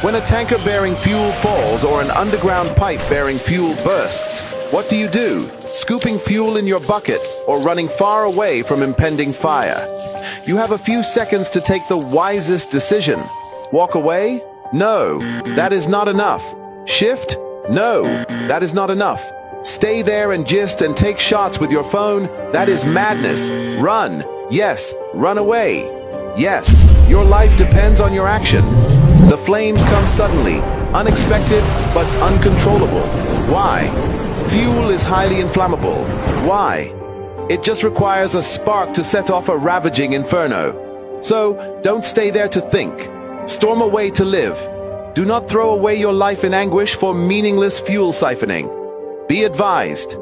When a tanker bearing fuel falls or an underground pipe bearing fuel bursts, what do you do? Scooping fuel in your bucket or running far away from impending fire? You have a few seconds to take the wisest decision. Walk away? No, that is not enough. Shift? No, that is not enough. Stay there and gist and take shots with your phone? That is madness. Run. Yes, run away. Yes, your life depends on your action. The flames come suddenly, unexpected but uncontrollable. Why? Fuel is highly inflammable. Why? It just requires a spark to set off a ravaging inferno. So, don't stay there to think. Storm away to live. Do not throw away your life in anguish for meaningless fuel siphoning. Be advised,